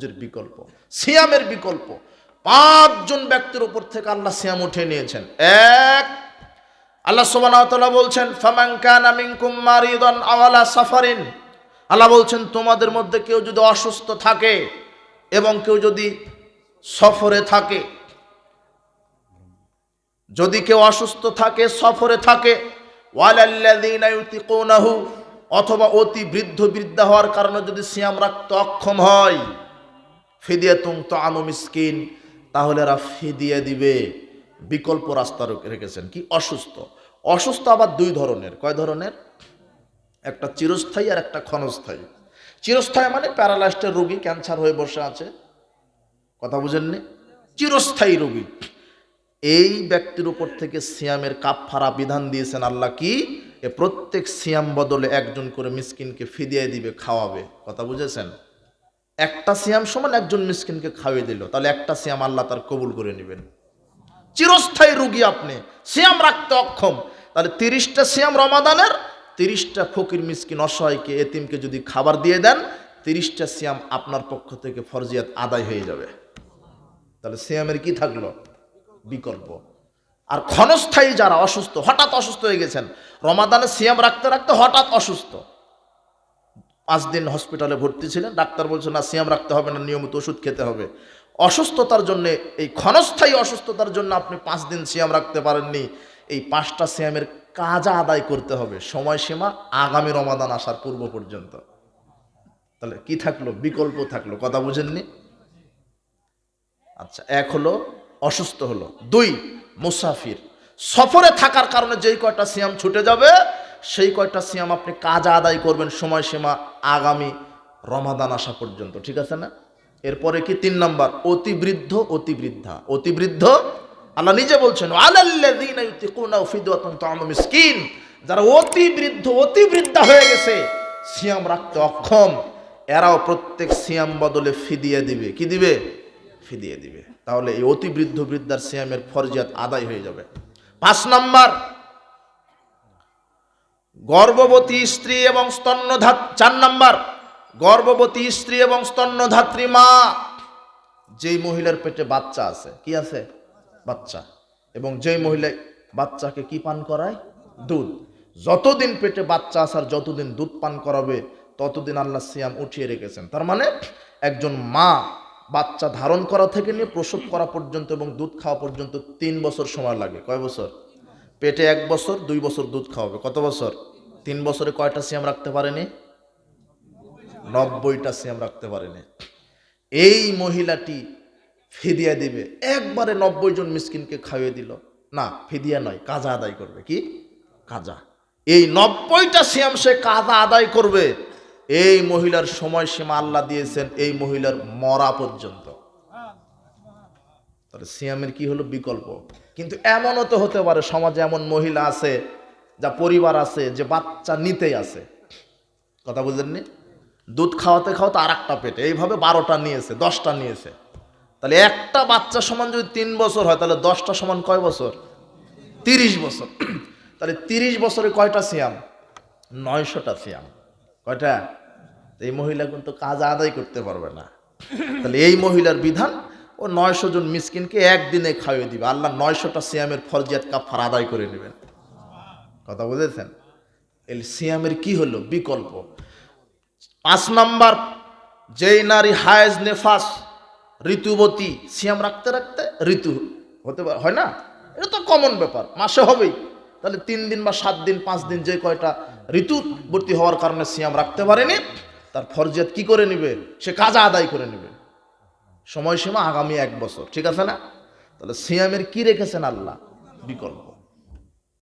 হজ্জের বিকল্প, সিয়ামের বিকল্প। 5 জন ব্যক্তির উপর থেকে আল্লাহ সিয়াম উঠিয়ে নিয়েছেন। এক, আল্লাহ সুবহানাহু ওয়া তাআলা বলছেন ফামান কানা মিনকুম মারিদান আও আলা সাফারিন। আল্লাহ বলছেন তোমাদের মধ্যে কেউ যদি অসুস্থ থাকে এবং কেউ যদি সফরে থাকে, যদি কেউ অসুস্থ থাকে, সফরে থাকে, ওয়ালাল্লাযীনা ইউতিকুনাহু, অথবা অতি বৃদ্ধ বৃদ্ধা হওয়ার কারণে যদি সিয়াম রাখতে অক্ষম হয়, ফিদিয়াতুন তাআমু মিসকিন, তাহলে এরা ফিদিয়া দিবে। বিকল্প রাস্তা রেখেছেন কি? অসুস্থ। অসুস্থ আবার 2 ধরনের। কয় ধরনের? একটা চিরস্থায়ী আর একটা ক্ষণস্থায়ী। চিরস্থায়ী মানে প্যারালাইজড রোগী, ক্যান্সার হয়ে বসে আছে, কথা বুঝেননি? চিরস্থায়ী রোগী, এই ব্যক্তির উপর থেকে সিয়ামের কাফফারা বিধান দিয়েছেন আল্লাহ কি? এ প্রত্যেক সিয়াম বদলে একজন করে মিসকিনকে ফিদিয়া দিবে, খাওয়াবে। কথা বুঝেছেন? একটা সিয়াম সমান একজন মিসকিনকে খাওয়িয়ে দিল, তাহলে একটা সিয়াম আল্লাহ তার কবুল করে নেবেন। চিরস্থায়ী রোগী আপনি, সিয়াম রাখতে অক্ষম, তাহলে 30টা সিয়াম রমাদানের, 30টা ফকির মিসকিন অসহায়কে এতিমকে যদি খাবার দিয়ে দেন, 30টা সিয়াম আপনার পক্ষ থেকে ফরজিয়াত আদায় হয়ে যাবে। তাহলে সিয়ামের কি থাকলো? বিকল্প। আর ক্ষণস্থায়ী যারা অসুস্থ, হঠাৎ অসুস্থ হয়ে গেছেন, রমাদানে সিয়াম রাখতে রাখতে হঠাৎ অসুস্থ, 5 দিন হসপিটালে ভর্তি ছিলেন, ডাক্তার বলছে না সিয়াম রাখতে হবে না, নিয়মিত ওষুধ খেতে হবে। অসুস্থতার জন্য, এই ক্ষণস্থায়ী অসুস্থতার জন্য আপনি 5 দিন সিয়াম রাখতে পারেননি, এই 5টা সিয়ামের কাজা আদায় করতে হবে, সময়সীমা আগামী রমাদান আসার পূর্ব পর্যন্ত। তাহলে কি থাকলো? বিকল্প থাকলো। কথা বুঝেননি? আচ্ছা, এক হলো অসুস্থ হলো। 2, মুসাফির, সফরে থাকার কারণে যেই কয়টা সিয়াম ছুটে যাবে, সেই কয়টা সিয়াম আপনি কাজা আদায় করবেন, সময়সীমা আগামী রমাদান আসা পর্যন্ত। ঠিক আছে না? এরপরে কি? 3 নাম্বার, অতিবৃদ্ধ, অতিবৃদ্ধা। অতিবৃদ্ধ আল্লাহ নিজে বলছেন আলাল্লাযীনা ইউতিকুনাহু ফিদিয়াতুন তাআমু মিসকিন, যারা অতিবৃদ্ধ, অতিবৃদ্ধা হয়ে গেছে, সিয়াম রাখতে অক্ষম, এরাও প্রত্যেক সিয়াম বদলে ফিদিয়া দিবে। কি দিবে? ফিদিয়া দিবে। তাহলে এই অতিবৃদ্ধ বৃদ্ধার সিয়ামের ফরজিয়াত আদায় হয়ে যাবে। 5 নাম্বার, গর্ভবতী স্ত্রী এবং স্তন্যধাত্রী। 4 নাম্বার, গর্ভবতী স্ত্রী এবং স্তন্যধাত্রী মা, যেই মহিলার পেটে বাচ্চা আছে, কি আছে? বাচ্চা। এবং যেই মহিলা বাচ্চাকে কি পান করায়? দুধ। যতদিন পেটে বাচ্চা আসার, যতদিন দুধ পান করাবে, ততদিন আল্লাহ সিয়াম উঠিয়ে রেখেছেন। তার মানে একজন মা বাচ্চা ধারণ করা থেকে নিয়ে প্রসব করা পর্যন্ত এবং দুধ খাওয়া পর্যন্ত 3 বছর সময় লাগে। কয় বছর? পেটে 1 বছর, 2 বছর দুধ খাওয়াবে। কত বছর? 3 বছরে কয়টা সিয়াম রাখতে পারেনি? 90টা সিয়াম রাখতে পারেনি। এই মহিলাটি ফিদিয়া দিবে, একবারে 90 জন মিসকিনকে খাইয়ে দিল। না, ফিদিয়া নয়, কাজা আদায় করবে। কি? কাজা। এই 90টা সিয়াম সে কাজা আদায় করবে। এই মহিলার সময়সীমা আল্লাহ দিয়েছেন এই মহিলার মরা পর্যন্ত। তাহলে সিয়ামের কি হলো? বিকল্প। কিন্তু এমনও তো হতে পারে সমাজে এমন মহিলা আছে, যা পরিবার আছে, যে বাচ্চা নিতেই আছে। কথা বুঝলেননি? দুধ খাওয়াতে খাওয়াতে আর একটা পেটে, এইভাবে 12টা নিয়েছে, 10টা নিয়েছে। তাহলে একটা বাচ্চা সমান যদি 3 বছর হয়, তাহলে 10টা সমান কয় বছর? 30 বছর। তাহলে 30 বছরে কয়টা সিয়াম? 900টা সিয়াম। কয়টা? এই মহিলা কিন্তু কাজ আদায় করতে পারবে না। তাহলে এই মহিলার বিধান, ও 900 জন মিসকিনকে একদিনে খাইয়ে দিবে, আল্লাহ 900টা সিয়ামের ফরজিয়াত কাফারা আদায় করে নেবেন। কথা বুঝেছেন? এই সিয়ামের কি হলো? বিকল্প। 5 নাম্বার, যেই নারী হায়েজ, নেফাস, ঋতুবতী, সিয়াম রাখতে রাখতে ঋতু হতে হয় না, এটা তো কমন ব্যাপার, মাসে হবেই। তাহলে 3 দিন বা 7 দিন, 5 দিন, যে কয়টা ঋতুবর্তী হওয়ার কারণে সিয়াম রাখতে পারেনি, তার ফরজিয়াত কি করে নিবে? সে কাজা আদায় করে নেবে, সময়সীমা আগামী 1 বছর। ঠিক আছে না? তাহলে সিয়ামের কি রেখেছেন আল্লাহ? বিকল্প।